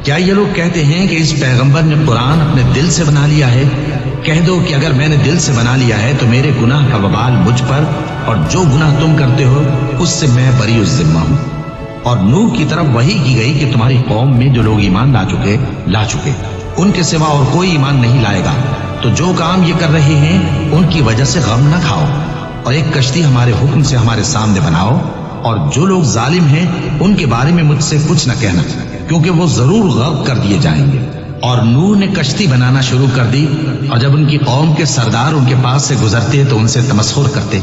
کیا یہ لوگ کہتے ہیں کہ اس پیغمبر نے قرآن اپنے دل سے بنا لیا ہے؟ کہہ دو کہ اگر میں نے دل سے بنا لیا ہے تو میرے گناہ کا وبال مجھ پر، اور جو گناہ تم کرتے ہو اس سے میں بری الذمہ ہوں۔ اور نوح کی طرف وحی کی گئی کہ تمہاری قوم میں جو لوگ ایمان لا چکے ان کے سوا اور کوئی ایمان نہیں لائے گا، تو جو کام یہ کر رہے ہیں ان کی وجہ سے غم نہ کھاؤ، اور ایک کشتی ہمارے حکم سے ہمارے سامنے بناؤ، اور جو لوگ ظالم ہیں ان کے بارے میں مجھ سے کچھ نہ کہنا، کیونکہ وہ ضرور غرق کر دیے جائیں گے۔ اور نوح نے کشتی بنانا شروع کر دی، اور جب ان کی قوم کے سردار ان کے پاس سے گزرتے تو ان سے تمسخر کرتے۔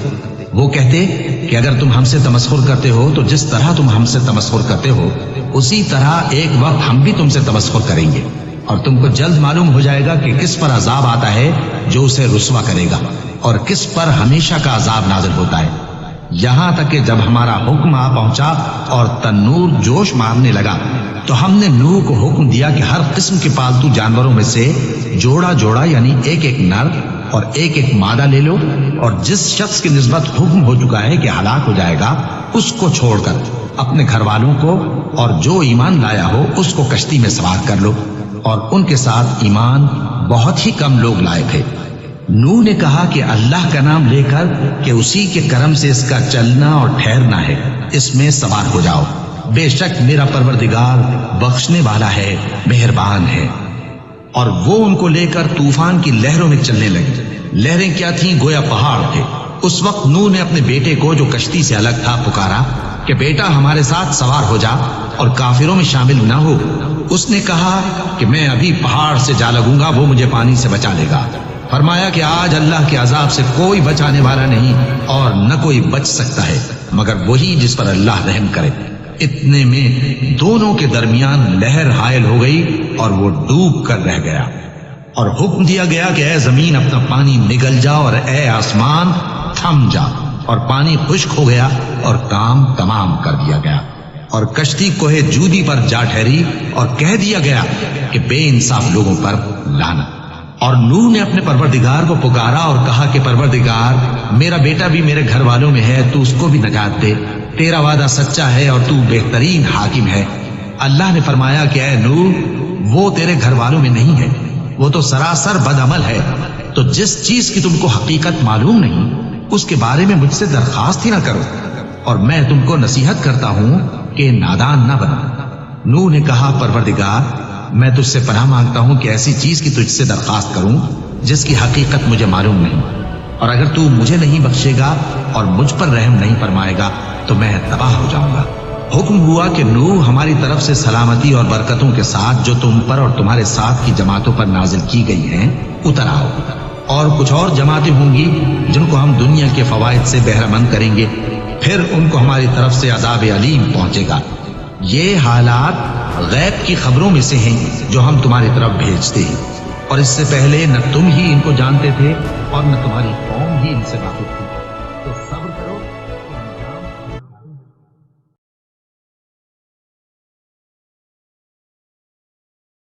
وہ کہتے کہ اگر تم ہم سے تمسخر کرتے ہو تو جس طرح تم ہم سے تمسخر کرتے ہو اسی طرح ایک وقت ہم بھی تم سے تمسخر کریں گے، اور تم کو جلد معلوم ہو جائے گا کہ کس پر عذاب آتا ہے جو اسے رسوا کرے گا، اور کس پر ہمیشہ کا عذاب نازل ہوتا ہے۔ یہاں تک کہ جب ہمارا حکم آ پہنچا اور تنور جوش مارنے لگا تو ہم نے نوح کو حکم دیا کہ ہر قسم کے پالتو جانوروں میں سے جوڑا جوڑا یعنی ایک ایک نر اور ایک ایک مادہ لے لو، اور جس شخص کی نسبت حکم ہو چکا ہے کہ ہلاک ہو جائے گا اس کو چھوڑ کر اپنے گھر والوں کو اور جو ایمان لایا ہو اس کو کشتی میں سوار کر لو۔ اور ان کے ساتھ ایمان بہت ہی کم لوگ لائے تھے۔ نوح نے کہا کہ اللہ کا نام لے کر کہ اسی کے کرم سے اس کا چلنا اور ٹھہرنا ہے، اس میں سوار ہو جاؤ، بے شک میرا پروردگار بخشنے والا ہے، مہربان ہے۔ اور وہ ان کو لے کر طوفان کی لہروں میں چلنے لگے۔ لہریں کیا تھیں؟ گویا پہاڑ تھے۔ اس وقت نوح نے اپنے بیٹے کو جو کشتی سے الگ تھا پکارا کہ بیٹا ہمارے ساتھ سوار ہو جا اور کافروں میں شامل نہ ہو۔ اس نے کہا کہ میں ابھی پہاڑ سے جا لگوں گا، وہ مجھے پانی سے بچا لے گا۔ فرمایا کہ آج اللہ کے عذاب سے کوئی بچانے والا نہیں اور نہ کوئی بچ سکتا ہے مگر وہی جس پر اللہ رحم کرے۔ اتنے میں دونوں کے درمیان لہر حائل ہو گئی اور وہ ڈوب کر رہ گیا، اور حکم دیا گیا کہ اے زمین اپنا پانی نگل جا، اور اے آسمان تھم جا، اور پانی خشک ہو گیا اور کام تمام کر دیا گیا۔ اور کشتی کوہ جودی پر جا ٹھہری، اور کہہ دیا گیا کہ بے انصاف لوگوں پر لعنت۔ اور نوح نے اپنے پروردگار کو پکارا اور کہا کہ پروردگار میرا بیٹا بھی میرے گھر والوں میں ہے، تو اس کو بھی نجات دے، تیرا وعدہ سچا ہے اور تو بہترین حاکم ہے۔ اللہ نے فرمایا کہ اے نوح وہ تیرے گھر والوں میں نہیں ہے، وہ تو سراسر بدعمل ہے، تو جس چیز کی تم کو حقیقت معلوم نہیں اس کے بارے میں مجھ سے درخواست ہی نہ کرو، اور میں تم کو نصیحت کرتا ہوں کہ نادان نہ بنو۔ نوح نے کہا پروردگار میں تجھ سے پناہ مانگتا ہوں کہ ایسی چیز کی تجھ سے درخواست کروں جس کی حقیقت مجھے معلوم نہیں، اور اگر تو مجھے نہیں بخشے گا اور مجھ پر رحم نہیں فرمائے گا تو میں تباہ ہو جاؤں گا۔ حکم ہوا کہ نوح ہماری طرف سے سلامتی اور برکتوں کے ساتھ جو تم پر اور تمہارے ساتھ کی جماعتوں پر نازل کی گئی ہیں اتر آؤ، اور کچھ اور جماعتیں ہوں گی جن کو ہم دنیا کے فوائد سے بہرہ مند کریں گے، پھر ان کو ہماری طرف سے عذاب علیم پہنچے گا۔ یہ حالات غیب کی خبروں میں سے ہیں جو ہم تمہاری طرف بھیجتے ہیں، اور اس سے پہلے نہ تم ہی ان کو جانتے تھے اور نہ تمہاری قوم ہی ان سے واقف تھی۔